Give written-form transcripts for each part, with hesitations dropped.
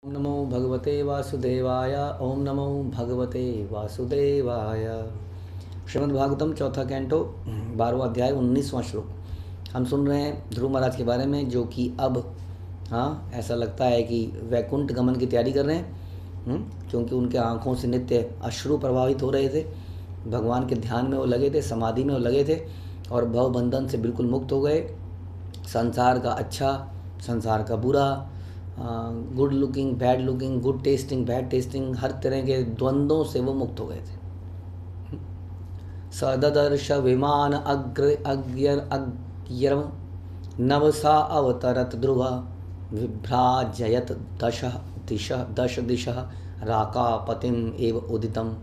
ओम नमो भगवते वासुदेवाय। ओम नमो भगवते वासुदेवाय। श्रीमद् भागवतम चौथा कैंटो 12वां अध्याय 19वां श्लोक। हम सुन रहे हैं ध्रुव महाराज के बारे में, जो कि अब ऐसा लगता है कि वैकुंठ गमन की तैयारी कर रहे हैं, क्योंकि उनके आँखों से नित्य अश्रु प्रभावित हो रहे थे। भगवान के ध्यान में वो लगे थे, समाधि में वो लगे थे और भव बंधन से बिल्कुल मुक्त हो गए। संसार का अच्छा, संसार का बुरा, good looking, bad looking, good tasting, bad tasting, हर तरह के द्वंद्वों से वो मुक्त हो गए थे। सददर्श विमान अग्यर्म नवसा अवतरत ध्रुवा विभ्राजयत दश दिशः राकापतिम एव उदितम।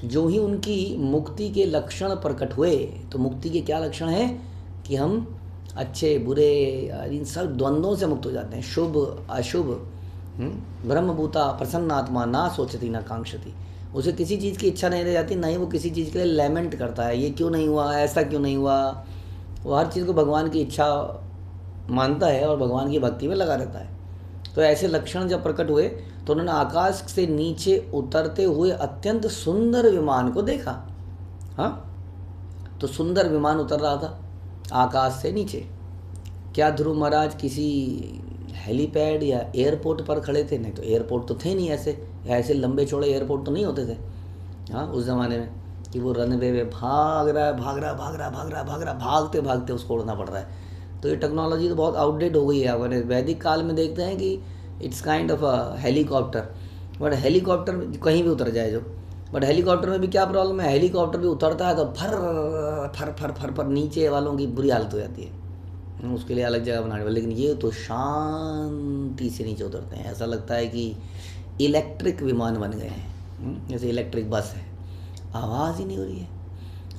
जो ही उनकी मुक्ति के लक्षण प्रकट हुए, तो मुक्ति के क्या लक्षण हैं कि हम अच्छे बुरे इन सब द्वंद्वों से मुक्त हो जाते हैं। शुभ अशुभ, ब्रह्मभूता प्रसन्न आत्मा ना सोचती ना कांक्षती। उसे किसी चीज़ की इच्छा नहीं रह जाती, ना ही वो किसी चीज़ के लिए लेमेंट करता है, ये क्यों नहीं हुआ, ऐसा क्यों नहीं हुआ। वो हर चीज़ को भगवान की इच्छा मानता है और भगवान की भक्ति में लगा रहता है। तो ऐसे लक्षण जब प्रकट हुए तो उन्होंने आकाश से नीचे उतरते हुए अत्यंत सुंदर विमान को देखा। हाँ, तो सुंदर विमान उतर रहा था आकाश से नीचे। क्या ध्रुव महाराज किसी हेलीपैड या एयरपोर्ट पर खड़े थे? नहीं, तो एयरपोर्ट तो थे नहीं, ऐसे लंबे चौड़े एयरपोर्ट तो नहीं होते थे उस ज़माने में कि वो रनवे में भाग रहा है, भागते भागते उसको उड़ना पड़ रहा है। तो ये टेक्नोलॉजी तो बहुत आउटडेट हो गई है। अपने वैदिक काल में देखते हैं कि it's kind of a helicopter, but helicopter कहीं भी उतर जाए जो, बट हेलीकॉप्टर में भी क्या प्रॉब्लम है, हेलीकॉप्टर भी उतरता है तो फर नीचे वालों की बुरी हालत हो जाती है, उसके लिए अलग जगह बनाने वाले। लेकिन ये तो शांति से नीचे उतरते हैं, ऐसा लगता है कि इलेक्ट्रिक विमान बन गए हैं, जैसे इलेक्ट्रिक बस है, आवाज़ ही नहीं हो रही है।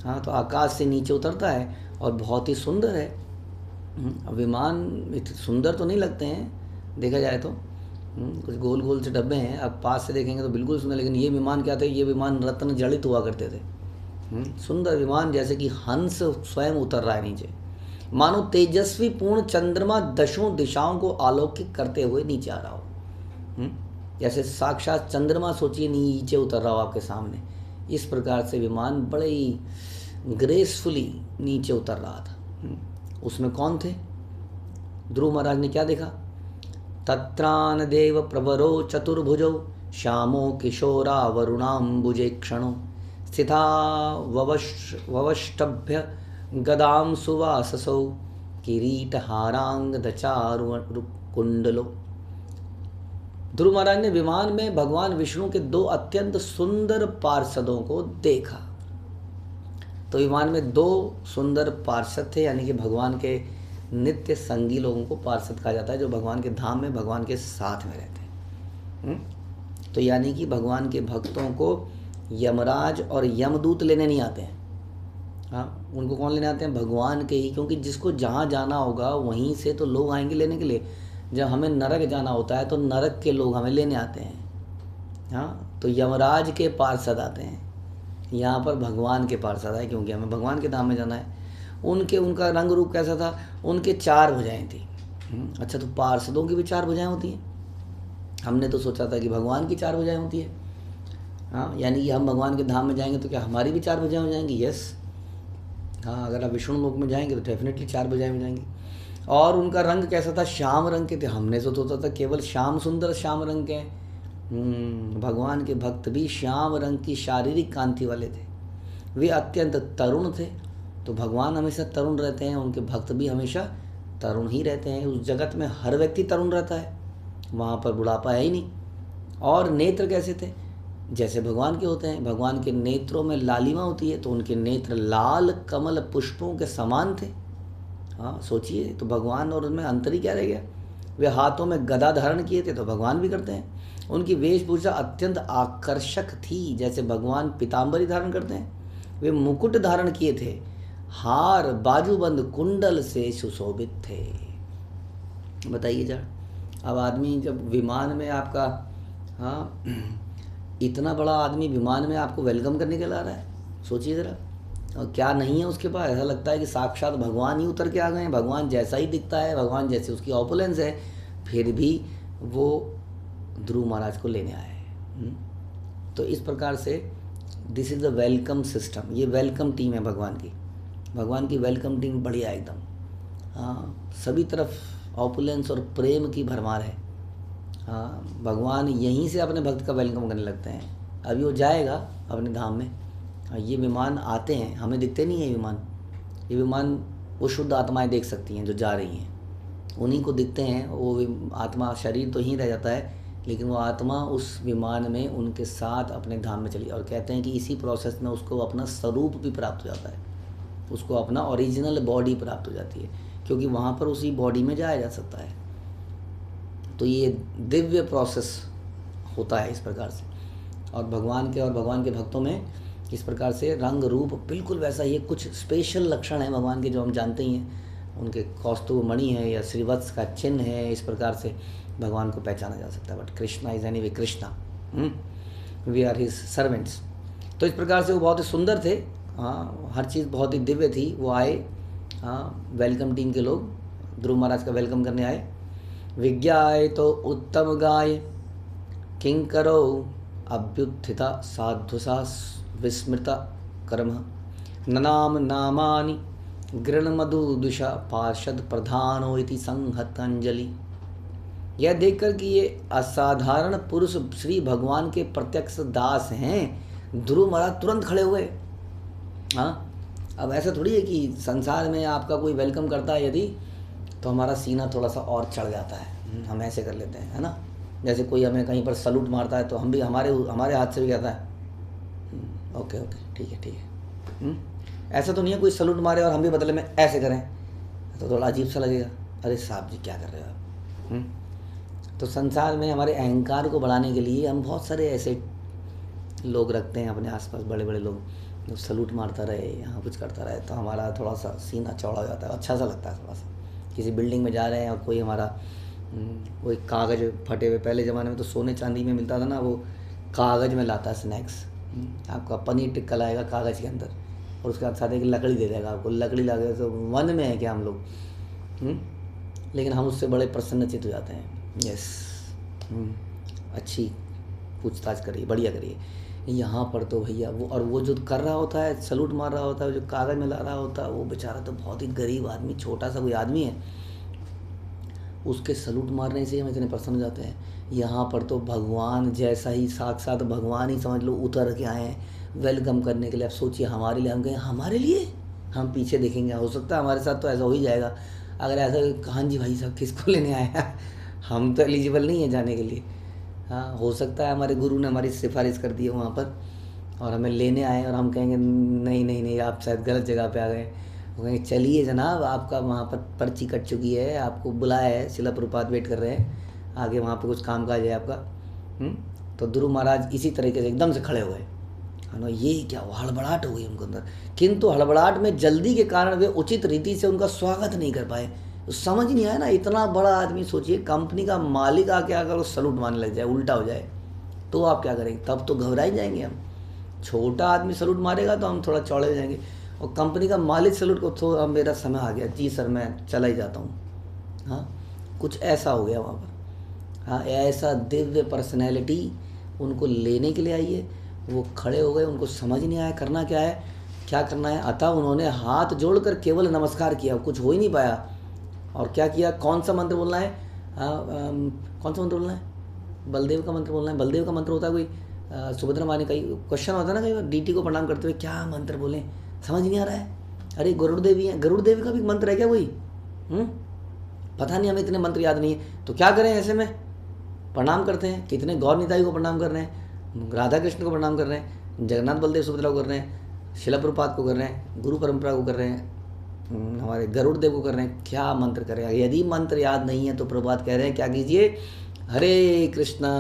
हाँ, तो आकाश से नीचे उतरता है और बहुत ही सुंदर है। विमान सुंदर तो नहीं लगते हैं देखा जाए तो, कुछ गोल गोल से डब्बे हैं, अब पास से देखेंगे तो बिल्कुल सुंदर। लेकिन ये विमान क्या थे, ये विमान रत्न जड़ित हुआ करते थे। सुंदर विमान, जैसे कि हंस स्वयं उतर रहा है नीचे, मानो तेजस्वी पूर्ण चंद्रमा दशों दिशाओं को आलोकित करते हुए नीचे आ रहा हो। जैसे साक्षात चंद्रमा सोचिए नीचे उतर रहा हो आपके सामने, इस प्रकार से विमान बड़े ही ग्रेसफुली नीचे उतर रहा था। उसमें कौन थे? ध्रुव महाराज ने क्या देखा? तत्रान देव प्रवरो चतुर्भुजौ श्यामो किशोरा वरुणाम्बुजे क्षणो स्थिता ववष्टभ्य गदाम सुवाससौ किरीटहारांग दचारु कुंडलो। ध्रुव महाराज ने विमान में भगवान विष्णु के दो अत्यंत सुंदर पार्षदों को देखा। तो विमान में दो सुंदर पार्षद थे, यानी कि भगवान के नित्य संगी लोगों को पार्षद कहा जाता है, जो भगवान के धाम में भगवान के साथ में रहते हैं। तो यानी कि भगवान के भक्तों को यमराज और यमदूत लेने नहीं आते हैं। हाँ, उनको कौन लेने आते हैं? भगवान के ही, क्योंकि जिसको जहाँ जाना होगा वहीं से तो लोग आएंगे लेने के लिए। जब हमें नरक जाना होता है तो नरक के लोग हमें लेने आते हैं। हाँ, तो यमराज के पार्षद आते हैं, यहाँ पर भगवान के पार्षद आए, क्योंकि हमें भगवान के धाम में जाना है। उनका रंग रूप कैसा था? उनके 4 भुजाएं थी। अच्छा, तो पार्षदों की भी 4 भुजाएं होती हैं? हमने तो सोचा था कि भगवान की 4 भुजाएं होती है। हाँ, यानी कि हम भगवान के धाम में जाएंगे तो क्या हमारी भी 4 भुजाएं हो जाएंगी? यस। हाँ, अगर आप विष्णु लोक में जाएंगे तो डेफिनेटली 4 भुजाएं हो जाएंगी। और उनका रंग कैसा था? श्याम रंग के थे। हमने तो सोचा था केवल श्याम सुंदर श्याम रंग के हैं। भगवान के भक्त भी श्याम रंग की शारीरिक कांति वाले थे। वे अत्यंत तरुण थे। तो भगवान हमेशा तरुण रहते हैं, उनके भक्त भी हमेशा तरुण ही रहते हैं। उस जगत में हर व्यक्ति तरुण रहता है, वहाँ पर बुढ़ापा है ही नहीं। और नेत्र कैसे थे? जैसे भगवान के होते हैं। भगवान के नेत्रों में लालिमा होती है, तो उनके नेत्र लाल कमल पुष्पों के समान थे। हाँ, सोचिए, तो भगवान और उनमें अंतर ही क्या रह गया। वे हाथों में गदा धारण किए थे, तो भगवान भी करते हैं। उनकी वेशभूषा अत्यंत आकर्षक थी, जैसे भगवान पीताम्बरी धारण करते हैं। वे मुकुट धारण किए थे, हार बाजूबंद कुंडल से सुशोभित थे। बताइए जरा, अब आदमी जब विमान में आपका, हाँ, इतना बड़ा आदमी विमान में आपको वेलकम करने के लिए आ रहा है, सोचिए ज़रा। और क्या नहीं है उसके पास? ऐसा लगता है कि साक्षात भगवान ही उतर के आ गए हैं। भगवान जैसा ही दिखता है, भगवान जैसे उसकी ऑपुलेंस है, फिर भी वो ध्रुव महाराज को लेने आए। तो इस प्रकार से this is the welcome system, ये वेलकम टीम है भगवान की वेलकम टीम बढ़िया एकदम। हाँ, सभी तरफ ऑपुलेंस और प्रेम की भरमार है। हाँ, भगवान यहीं से अपने भक्त का वेलकम करने लगते हैं। अभी वो जाएगा अपने धाम में। हाँ, ये विमान आते हैं, हमें दिखते नहीं है ये विमान वो शुद्ध आत्माएं देख सकती हैं जो जा रही हैं, उन्हीं को दिखते हैं। वो आत्मा, शरीर तो यहीं रह जाता है, लेकिन वो आत्मा उस विमान में उनके साथ अपने धाम में चली। और कहते हैं कि इसी प्रोसेस में उसको अपना स्वरूप भी प्राप्त हो जाता है, उसको अपना ओरिजिनल बॉडी प्राप्त हो जाती है, क्योंकि वहाँ पर उसी बॉडी में जाया जा सकता है। तो ये दिव्य प्रोसेस होता है इस प्रकार से। और भगवान के भक्तों में इस प्रकार से रंग रूप बिल्कुल वैसा ही है। कुछ स्पेशल लक्षण है भगवान के जो हम जानते ही हैं, उनके कौस्तुभ मणि है या श्रीवत्स का चिन्ह है, इस प्रकार से भगवान को पहचाना जा सकता है। But Krishna is anyway Krishna, we are his servants. तो इस प्रकार से वो बहुत ही सुंदर थे। हाँ, हर चीज़ बहुत ही दिव्य थी। वो आए, हाँ, वेलकम टीम के लोग ध्रुव महाराज का वेलकम करने आए। विज्ञाय तो उत्तम गाय किंकरो अभ्युत्थिता साधुसा विस्मृता कर्म ननाम नामानि गृणमधुदुषा पार्षद प्रधानो इति संहतांजलि। यह देखकर कि ये असाधारण पुरुष श्री भगवान के प्रत्यक्ष दास हैं, ध्रुव महाराज तुरंत खड़े हुए। हाँ, अब ऐसा थोड़ी है कि संसार में आपका कोई वेलकम करता है यदि, तो हमारा सीना थोड़ा सा और चढ़ जाता है, हम ऐसे कर लेते हैं, है ना। जैसे कोई हमें कहीं पर सलूट मारता है तो हम भी हमारे हाथ से भी कहता है ओके ठीक है। ऐसा तो नहीं है कोई सलूट मारे और हम भी बदले में ऐसे करें, तो थोड़ा अजीब सा लगेगा, अरे साहब जी क्या कर रहे हो आप। तो संसार में हमारे अहंकार को बढ़ाने के लिए हम बहुत सारे ऐसे लोग रखते हैं अपने आसपास, बड़े बड़े लोग जो सलूट मारता रहे, यहाँ कुछ करता रहे, तो हमारा थोड़ा सा सीना चौड़ा हो जाता है, अच्छा सा लगता है थोड़ा सा। किसी बिल्डिंग में जा रहे हैं और कोई हमारा कोई कागज़ फटे हुए, पहले ज़माने में तो सोने चांदी में मिलता था ना, वो कागज़ में लाता है स्नैक्स, आपका पनीर टिक्का लाएगा कागज़ के अंदर और उसके साथ एक लकड़ी दे देगा आपको। लकड़ी ला के तो वन में है क्या हम लोग, लेकिन हम उससे बड़े प्रसन्नचित हो जाते हैं। यस, अच्छी पूछताछ करिए, बढ़िया करिए। यहाँ पर तो भैया वो जो कर रहा होता है, सलूट मार रहा होता है, जो कागज़ में ला रहा होता है, वो बेचारा तो बहुत ही गरीब आदमी, छोटा सा कोई आदमी है, उसके सलूट मारने से हम इतने प्रसन्न हो जाते हैं। यहाँ पर तो भगवान जैसा ही, साक्षात भगवान ही समझ लो उतर के आए हैं वेलकम करने के लिए। अब सोचिए हमारे लिए, हम कहें हमारे लिए, हम पीछे देखेंगे, हो सकता है हमारे साथ तो ऐसा हो ही जाएगा। अगर ऐसा हाँ जी भाई साहब किसको लेने आए हैं, हम तो एलिजिबल नहीं है जाने के लिए। हाँ, हो सकता है हमारे गुरु ने हमारी सिफारिश कर दी है वहाँ पर और हमें लेने आए और हम कहेंगे नहीं आप शायद गलत जगह पे आ गए। वो कहेंगे चलिए जनाब, आपका वहाँ पर पर्ची कट चुकी है, आपको बुलाया है, शिला प्रभुपाद वेट कर रहे हैं, आगे वहाँ पे कुछ काम काज है आपका। तो ध्रुव महाराज इसी तरीके से एकदम से खड़े हुए, है ना। ये क्या हड़बड़ाहट हो गई उनको अंदर, किंतु हड़बड़ाहट में जल्दी के कारण वे उचित रीति से उनका स्वागत नहीं कर पाए। तो समझ नहीं आया ना, इतना बड़ा आदमी, सोचिए कंपनी का मालिक आके अगर सलूट मारने लग जाए, उल्टा हो जाए, तो आप क्या करेंगे? तब तो घबरा ही जाएंगे हम। छोटा आदमी सलूट मारेगा तो हम थोड़ा चौड़े हो जाएंगे, और कंपनी का मालिक सलूट को तो अब मेरा समय आ गया, जी सर मैं चला ही जाता हूँ। हाँ, कुछ ऐसा हो गया वहाँ पर। हाँ, ऐसा दिव्य पर्सनैलिटी उनको लेने के लिए आई है। वो खड़े हो गए, उनको समझ नहीं आया करना क्या है, क्या करना है। अतः उन्होंने हाथ जोड़कर केवल नमस्कार किया, कुछ हो ही नहीं पाया। और क्या किया, कौन सा मंत्र बोलना है, कौन सा मंत्र बोलना है, बलदेव का मंत्र बोलना है। बलदेव का मंत्र होता है कोई, सुभद्रा माँ ने कई क्वेश्चन होता है ना, कई डीटी को प्रणाम करते हुए क्या मंत्र बोलें, समझ नहीं आ रहा है। अरे गरुड़ देवी है, गरुड़ देवी का भी मंत्र है क्या कोई, पता नहीं, हमें इतने मंत्र याद नहीं है। तो क्या करें, ऐसे में प्रणाम करते हैं। कितने गौर निताई को प्रणाम कर रहे हैं, राधा कृष्ण को प्रणाम कर रहे हैं, जगन्नाथ बलदेव सुभद्रा को कर रहे हैं, शिला प्रभुपाद को कर रहे हैं, गुरु परंपरा को कर रहे हैं, हमारे गरुड़ देव को कर रहे हैं। क्या मंत्र करें? यदि मंत्र याद नहीं है तो प्रभुपाद कह रहे हैं क्या कीजिए, हरे कृष्णा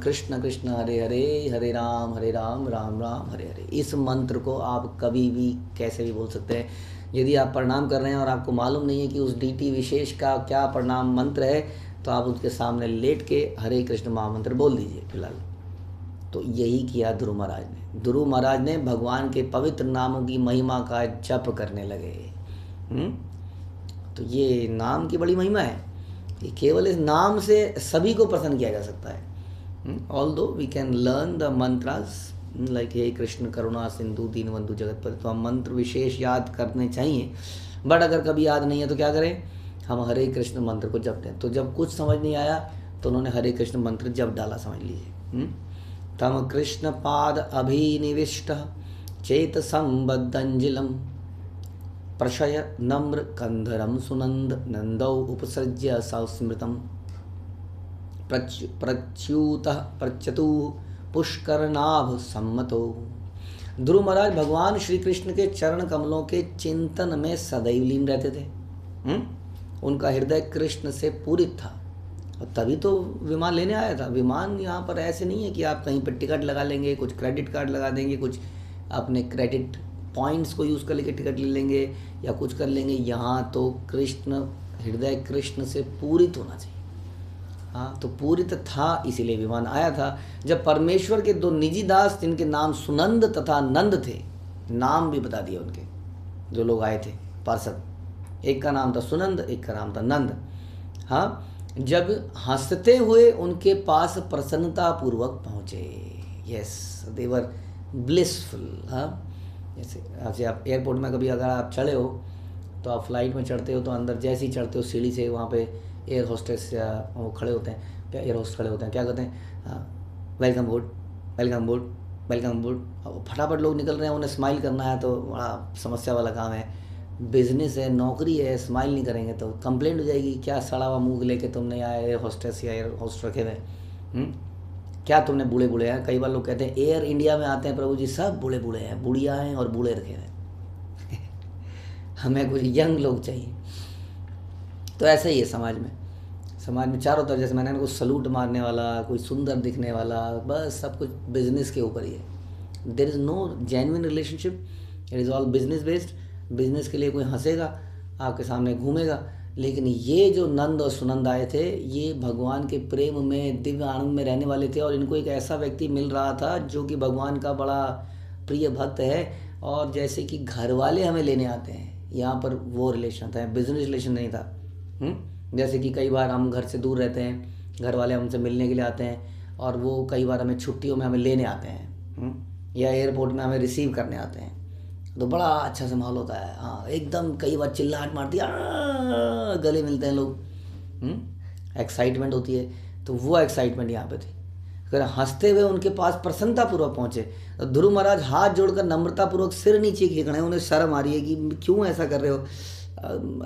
कृष्ण कृष्ण हरे हरे, हरे राम राम राम हरे हरे। इस मंत्र को आप कभी भी कैसे भी बोल सकते हैं। यदि आप प्रणाम कर रहे हैं और आपको मालूम नहीं है कि उस डीटी विशेष का क्या प्रणाम मंत्र है, तो आप उसके सामने लेट के हरे कृष्ण महामंत्र बोल दीजिए फिलहाल। तो यही किया ध्रुव महाराज ने। ध्रुव महाराज ने भगवान के पवित्र नामों की महिमा का जप करने लगे। तो ये नाम की बड़ी महिमा है। कि केवल इस नाम से सभी को प्रसन्न किया जा सकता है। Although we can learn the mantras like हे कृष्ण करुणा सिंधु दीनबंधु जगतपति, तो हम मंत्र विशेष याद करने चाहिए। बट अगर कभी याद नहीं है तो क्या करें, हम हरे कृष्ण मंत्र को जपते हैं। तो जब कुछ समझ नहीं आया तो उन्होंने हरे कृष्ण मंत्र जप डाला, समझ लीजिए। तम कृष्ण पाद अभिनिविष्ट चेत संबद्धंजिलम प्रशय नम्र कंधरम सुनंद नंदौ उपसृज्य संस्मृतम प्रच्युत प्रच्यतु पुष्करनाभ सम्मतो। ध्रुव महाराज भगवान श्री कृष्ण के चरण कमलों के चिंतन में सदैव लीन रहते थे। उनका हृदय कृष्ण से पूरित था और तभी तो विमान लेने आया था। विमान यहाँ पर ऐसे नहीं है कि आप कहीं पर टिकट लगा लेंगे, कुछ क्रेडिट कार्ड लगा देंगे, कुछ अपने क्रेडिट पॉइंट्स को यूज़ कर लेके टिकट ले लेंगे या कुछ कर लेंगे। यहाँ तो कृष्ण, हृदय कृष्ण से पूरित होना चाहिए। हाँ, तो पूरित था इसीलिए विमान आया था। जब परमेश्वर के दो निजी दास जिनके नाम सुनंद तथा नंद थे, नाम भी बता दिए उनके, जो लोग आए थे पार्षद, एक का नाम था सुनंद, एक का नाम था नंद। हाँ, जब हंसते हुए उनके पास प्रसन्नता पूर्वक पहुँचे, यस दे वर ब्लिसफुल। हाँ, जैसे आप एयरपोर्ट में कभी अगर आप चढ़े हो तो आप फ्लाइट में चढ़ते हो तो अंदर जैसे ही चढ़ते हो सीढ़ी से, वहाँ पे एयर होस्टेस या वो खड़े होते हैं, क्या एयर होस्ट खड़े होते हैं, क्या कहते हैं, welcome board, welcome board, welcome board. फटाफट लोग निकल रहे हैं, उन्हें स्माइल करना है तो बड़ा समस्या वाला काम है। बिजनेस है, नौकरी है, स्माइल नहीं करेंगे तो कंप्लेंट हो जाएगी, क्या सड़ा हुआ मुँह लेके तुमने यहाँ एयर होस्टेस या एयर होस्ट रखे हुए, क्या तुमने बूढ़े बूढ़े हैं। कई बार लोग कहते हैं एयर इंडिया में आते हैं प्रभु जी सब बूढ़े बूढ़े हैं, बुढ़िया हैं और बूढ़े रखे हैं हमें कुछ यंग लोग चाहिए। तो ऐसा ही है समाज में चारों तरफ, जैसे मैंने कुछ सलूट मारने वाला, कोई सुंदर दिखने वाला, बस सब कुछ बिजनेस के ऊपर ही है। There is no genuine relationship, it is all business based. Business के लिए कोई हंसेगा, आपके सामने घूमेगा। लेकिन ये जो नंद और सुनंद आए थे, ये भगवान के प्रेम में, दिव्य आनंद में रहने वाले थे। और इनको एक ऐसा व्यक्ति मिल रहा था जो कि भगवान का बड़ा प्रिय भक्त है, और जैसे कि घर वाले हमें लेने आते हैं, यहाँ पर वो रिलेशन था, बिजनेस रिलेशन नहीं था। जैसे कि कई बार हम घर से दूर रहते हैं, घर वाले हमसे मिलने के लिए आते हैं, और वो कई बार हमें छुट्टियों में हमें लेने आते हैं, या एयरपोर्ट में हमें रिसीव करने आते हैं, तो बड़ा अच्छा से माहौल होता है। हाँ, एकदम कई बार चिल्लाहट मारती है, गले मिलते हैं लोग, एक्साइटमेंट होती है। तो वो एक्साइटमेंट यहाँ पे थी। अगर हंसते हुए उनके पास प्रसन्नतापूर्वक पहुँचे, तो ध्रुव महाराज हाथ जोड़कर नम्रतापूर्वक सिर नीचे किए खड़े हैं। उन्हें शर्म आ रही है कि क्यों ऐसा कर रहे हो,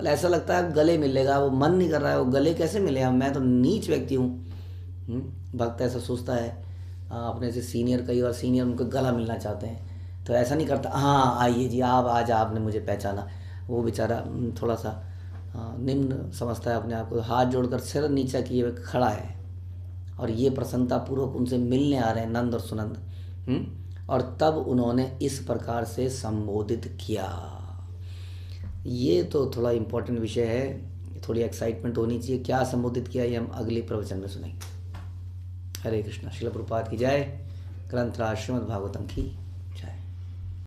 ऐसा लगता है गले मिलेगा, वो मन नहीं कर रहा है, वो गले कैसे मिलेगा, मैं तो नीच व्यक्ति हूँ। भक्त ऐसा सोचता है। अपने से सीनियर, कई बार सीनियर उनको गला मिलना चाहते हैं तो ऐसा नहीं करता, हाँ आइए जी आप, आज आपने मुझे पहचाना। वो बेचारा थोड़ा सा निम्न समझता है अपने आप को, हाथ जोड़कर सिर नीचा किए हुए खड़ा है, और ये प्रसन्नतापूर्वक उनसे मिलने आ रहे हैं नंद और सुनंद। और तब उन्होंने इस प्रकार से संबोधित किया। ये तो थोड़ा इम्पोर्टेंट विषय है, थोड़ी एक्साइटमेंट होनी चाहिए। क्या संबोधित किया ये हम अगले प्रवचन में सुनेंगे। हरे कृष्णा। श्रील प्रभुपाद की जय। ग्रंथराज श्रीमद् भागवतम की